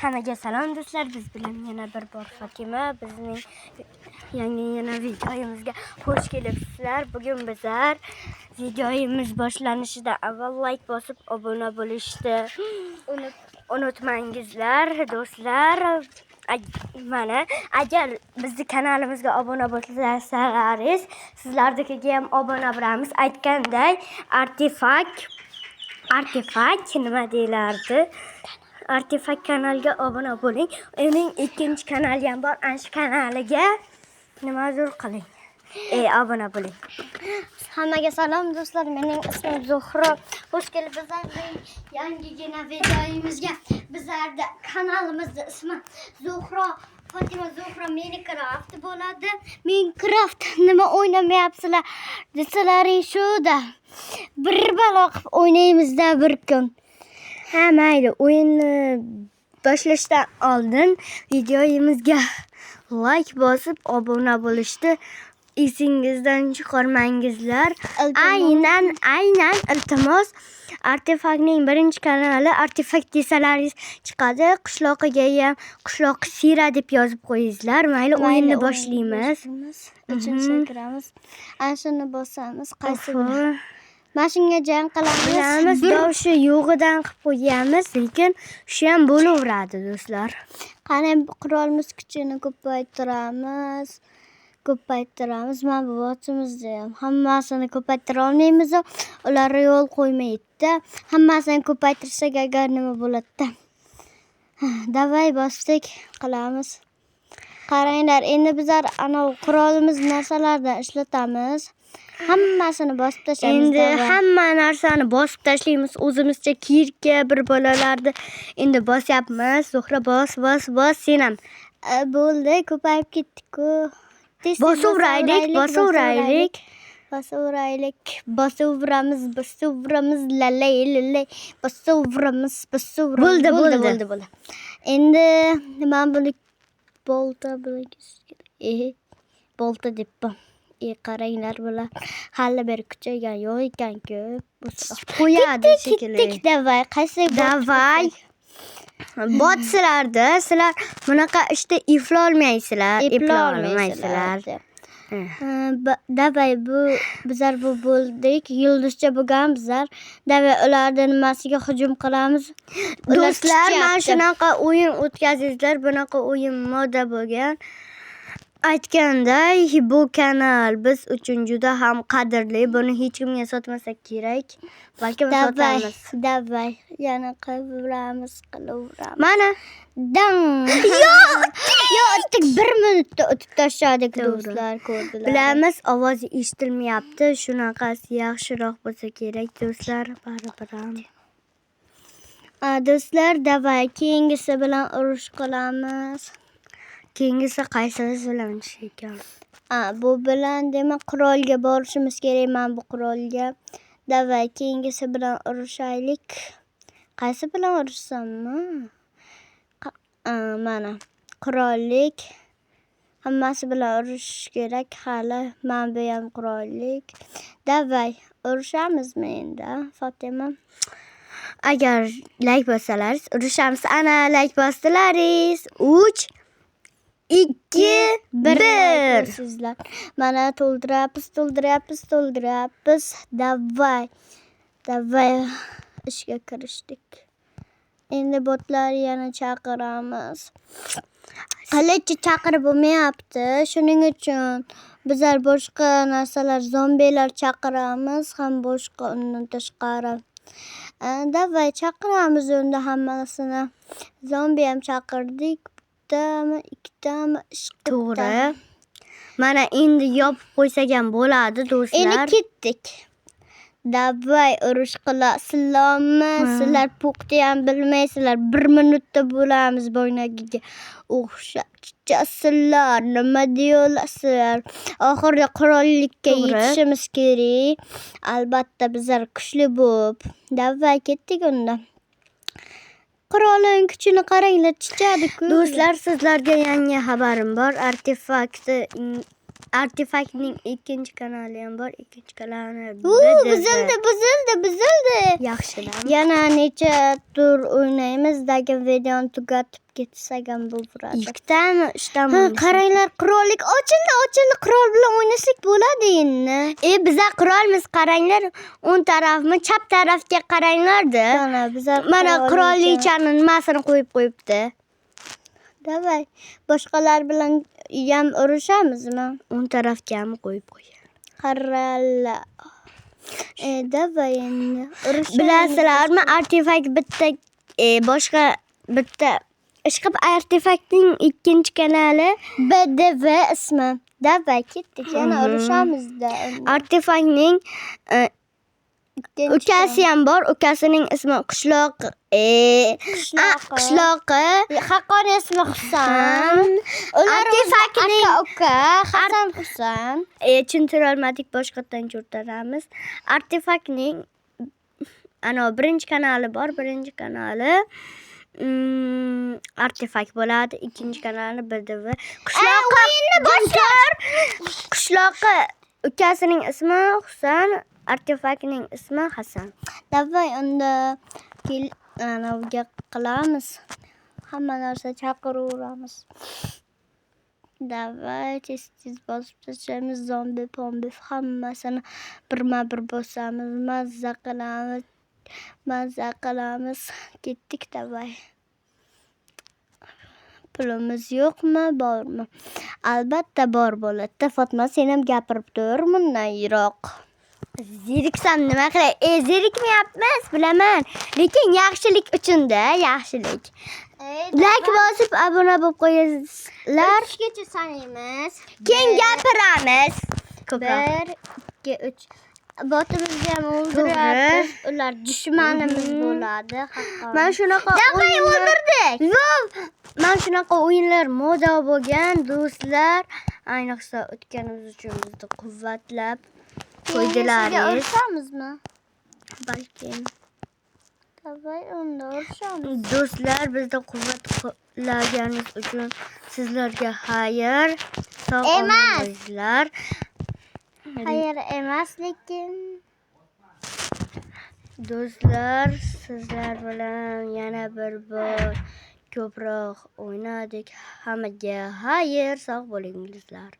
Hammaga salom do'stlar. Biz bilan yana bir bor Fatima. Bizning yana videomizga xush kelibsizlar. Bugun bizlar videomiz boshlanishida avval like bosib obuna bo'lishni unutmangizlar do'stlar. Mana agar bizning kanalimizga obuna bo'lsalaringiz, sizlarnikiga ham obuna bo'lamiz. Aytganday artefakt nima deyilardi? Artefakt kanaliga obuna bo'ling. Uning ikkinchi kanali ham bor. Ana shu kanaliga nimadir qiling. Obuna bo'ling. Hammaga salom do'stlar. Mening ismim Zuhra. Xush kelibsizlar yangigina videomizga. Bizlarda kanalimizda ismi Zuhra Fatima Zuhra Minecraft bo'ladi. Minecraft nima o'ynamayapsizlar desalaring shuda. Bir balo qilib o'ynaymizda bir kun. Ha mayli, o'yinni boshlashdan oldin videomizga like bosib obuna bo'lishni esingizdan chiqarmangizlar. Aynan iltimos. Artefaktning birinchi kanali artefakt desalaringiz chiqadi. Qishloqiga ham qishloq sira deb yozib qo'yingizlar. Mayli, o'yinni boshlaymiz. Uchinchi kiramiz. Ana shuni bosamiz. Qaysi biri? Mashinaga jang qilamiz. Doshi yo'g'idan qilib qo'yamiz, lekin shu ham bo'laveradi do'stlar. Qani qurolimiz kuchini ko'paytiramiz. Mana bu botimizda ham hammasini ko'paytira olmaymiz. Ular yo'l qo'ymaydi. Hammasini ko'paytirsak agar nima bo'ladi? Davay bosdik qilamiz. Qaranglar, endi bizlar ana qurolimiz narsalardan ishlatamiz. Hammasini bosib tashlaymiz. Endi hamma narsani bosib tashlaymiz. O'zimizcha kirka bir bolalarni endi bosyapmiz. Zuhra bos, sen ham. Bo'ldi, ko'payib ketdik-ku. Bosaveraylik. Bosaveramiz, lalay. Bosaveramiz. Bo'ldi. Endi nima bo'lik bolta debman. Qaranglar bular hali bir kuchaygan yo'q ekan-ku. Qo'yadi shekilli. Ketdik, davay. Qaysi davay? Botsizlarda sizlar bunaqa ishda eplolmaysizlar. Davay, bizlar bu bo'ldik. Yulduzcha bo'lgan bizlar. Davay, ularning nimasiga hujum qilamiz. Do'stlar, mana shunaqa o'yin o'tkazingizlar. Bunaqa o'yin moda bo'lgan. Aytganday, bu kanal biz uchun juda ham qadrli. Buni hech kimga sotmasak kerak. Balki sotamiz. Davay, yana qilaveramiz. Mana dang. Yo'q, 1 minutda o'tib tashladik do'stlar, ko'rdilar. Bilamiz, ovozi eshitilmayapti. Shunaqasi yaxshiroq bo'lsa kerak do'stlar, baribir ham. Do'stlar, davay, keyingisi bilan urush qilamiz. Keyingisi qaysisi bilan ekan? Bu bilan demak qurolga borishimiz kerak. Men bu qurolga. Davay, keyingisi bilan urushaylik. Qaysi bilan urushsammi? Mana qurollik. Hammasi bilan urushish kerak. Hali men bu ham qurollik. Davay, urushamizmi endi, Fatima? Agar like bossalaringiz urushamiz. Ana like bosdilaringiz. 3 2 1 sizlar. Mana to'ldiramiz. Davay. Ishga kirishdik. Endi botlarni yana chaqiramiz. Halicha chaqirib bo'lmayapti. Shuning uchun bizlar boshqa narsalar, zombilar chaqiramiz, ham boshqa undan tashqari. Davay, chaqiramiz unda hammasini. Zombi ham chaqirdik. Bittami, ikkitami, to'g'ri. Mana endi yopib qo'ysak ham bo'ladi do'stlar. Endi ketdik. Davay, urush qilasizlarmi? Sizlar po'qni ham bilmaysizlar. 1 minutda bo'lamiz bo'ynagiga. O'xshashasizlar. Nima deyapsizlar? Oxirida qurollikka yetishimiz kerak. Albatta bizlar kuchli bo'lib. Davay, ketdik unda. Qurolning kuchini qaranglar, chichadi-ku. Do'stlar, sizlarga yangi xabarim bor. Artefaktning ikkinchi kanali ham bor. Ikkinchi kanali Buzildi. yaxshilar. Yana necha tur o'ynaymiz, lekin videoni tugatib ketsak ham bo'ladi. Ikkitami, uchtami? Qaranglar, qurollik ochildi. Qurol bilan o'ynasak bo'ladi endi. Biza qurolmiz, qaranglar. O'ng tarafmi, chap tarafga qaranglar-da. Mana qurollichani nimasini qo'yibdi. Davay, boshqalar bilan ham urushamizmi? O'ng tarafgami qo'yib qo'ygan. Qaranglar. Davay endi urushamiz. Bilasizlarmi, artefakt bitta boshqa bitta ishqib artefaktning ikkinchi kanali BDV ismi. Davay ketdik, yana urushamizda. Artefaktning ukasi ham bor. Ukasining ismi Qishloqi. Haqqoniy ismi Husan. Ular Artefaktning uka Hasan Husan. Tushuntirolmadik, boshqatdan tushuntiramiz. Artefaktning birinchi kanali bor. Birinchi kanali artefakt bo'ladi. Ikkinchi kanali BDV. Qishloqi ukasining ismi Husan, artefaktning ismi Hasan. Davay unda anavga qilamiz. Hamma narsa chaqiraveramiz. Davay tez bosib tashlaymiz. Zombi, pombi hammasini birma-bir bosamiz. Mazza qilamiz. Ketdik davay. Pulimiz yo'qmi, bormi? Albatta bor bo'ladi. Fatma, sen ham gapirib tur bundan yiroq. Zeriksam nima qilay? Zerikmayapmiz, bilaman. Lekin yaxshilik uchun-da, yaxshilik. Like bosib, obuna bo'lib qo'yasizlar. 3gacha sanaymiz. Keyin gapiramiz. 1 2 3. Botimizga ham o'ldiryapmiz. Ular dushmanimiz bo'ladi. Men shunaqa o'ldirdik. Men shunaqa o'yinlar moda bo'lgan do'stlar. Ayniqsa o'tganimiz uchun bizni quvvatlab qo'ydilaringiz. Urushamizmi? Balkim. Davay unda urishamiz. Do'stlar, bizni quvvatlaganingiz uchun sizlarga xayr. Sog' bo'linglar. Xayr emas, lekin do'stlar, sizlar bilan yana bir bor ko'proq o'ynadik. Hammaga xayr, sog' bo'linglar.